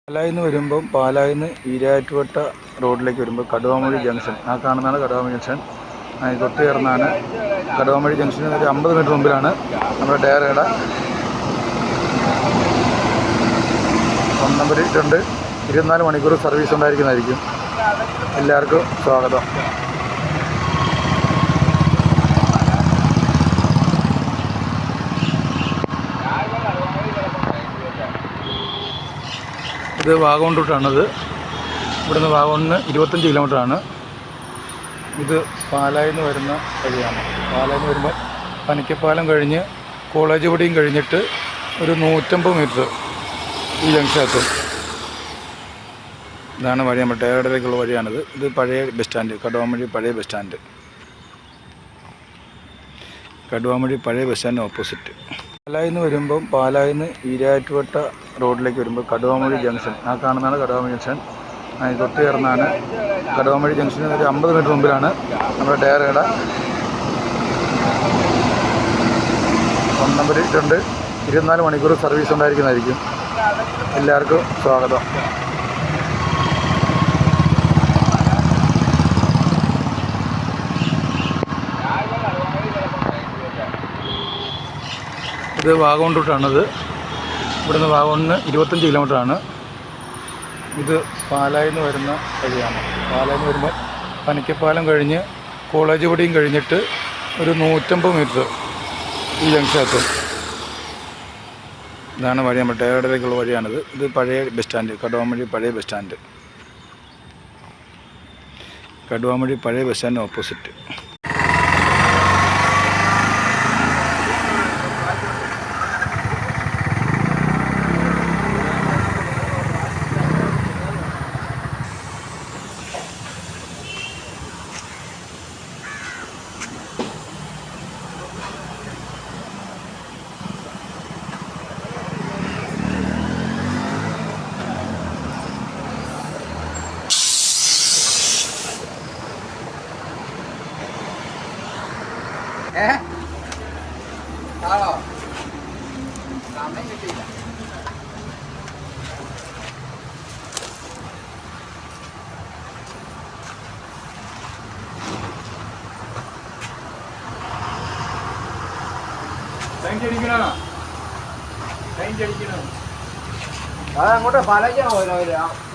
പാലായിൽ നിന്ന് വരുമ്പം പാലായിൽ നിന്ന് ഈരാറ്റുപേട്ട റോഡിലേക്ക് വരുമ്പോൾ കടുവാമൊഴി ജംഗ്ഷൻ ആ കാണുന്നതാണ് കടുവാമൊഴി ജംഗ്ഷൻ. തൊട്ട് ചേർന്നാണ് കടുവാമൊഴി ജംഗ്ഷന് ഒരു 50 മീറ്റർ മുമ്പിലാണ് നമ്മുടെ ഡയറയുടെ ഫോൺ നമ്പർ ഇട്ടുണ്ട്. 24 മണിക്കൂർ സർവീസ് ഉണ്ടായിരിക്കുന്നതായിരിക്കും. എല്ലാവർക്കും സ്വാഗതം. ഇത് വാഗമൺ റൂട്ടാണിത്. ഇവിടുന്ന് വാഗമണിന് 25 കിലോമീറ്ററാണ്. ഇത് പാലായിൽ നിന്ന് വരുന്ന വഴിയാണ്. പാലായിൽ നിന്ന് വരുമ്പോൾ പനിക്കപ്പാലം കഴിഞ്ഞ് കോളേജ് പടിയും കഴിഞ്ഞിട്ട് ഒരു 150 മീറ്റർ ഈ ജംഗ്ഷനകത്തും. ഇതാണ് വഴി, നമ്മുടെ ടേരടയിലേക്കുള്ള വഴിയാണിത്. ഇത് പഴയ ബസ് സ്റ്റാൻഡ്, കടുവാമൊഴി പഴയ ബസ് സ്റ്റാൻഡ്. കടുവാമൊഴി പഴയ ബസ് സ്റ്റാൻഡിന് ഓപ്പോസിറ്റ്. പാലായിൽ നിന്ന് വരുമ്പം പാലായിൽ നിന്ന് ഈരാറ്റുപേട്ട റോഡിലേക്ക് വരുമ്പോൾ കടുവാമൊഴി ജംഗ്ഷൻ ആ കാണുന്നതാണ് കടുവാമൊഴി ജംഗ്ഷൻ. തൊട്ട് ചേർന്നാണ് കടുവാമൊഴി ജംഗ്ഷന് ഒരു 50 മീറ്റർ മുമ്പിലാണ് നമ്മുടെ ഡയറയുടെ ഫോൺ നമ്പർ ഇട്ടുണ്ട്. 24 മണിക്കൂർ സർവീസ് ഉണ്ടായിരിക്കുന്നതായിരിക്കും. എല്ലാവർക്കും സ്വാഗതം. ഇത് വാഗമൺ റൂട്ടാണിത്. ഇവിടുന്ന് വാഗമണിന് 25 കിലോമീറ്ററാണ്. ഇത് പാലായിൽ നിന്ന് വരുന്ന വഴിയാണ്. പാലായിൽ നിന്ന് വരുമ്പോൾ പനിക്കപ്പാലം കഴിഞ്ഞ് കോളേജ് പടിയും കഴിഞ്ഞിട്ട് ഒരു 150 മീറ്റർ ഈ ജംഗ്ഷനകത്തും. ഇതാണ് വഴി, നമ്മുടെ ടേരടയിലേക്കുള്ള വഴിയാണിത്. ഇത് പഴയ ബസ് സ്റ്റാൻഡ്, കടുവാമൊഴി പഴയ ബസ് സ്റ്റാൻഡ്. കടുവാമൊഴി പഴയ ബസ് സ്റ്റാൻഡിന് opposite. Sao rồi? Làm mấy cái gì vậy? Anh chơi đi kia nào? Angkota Balaji rồi rồi.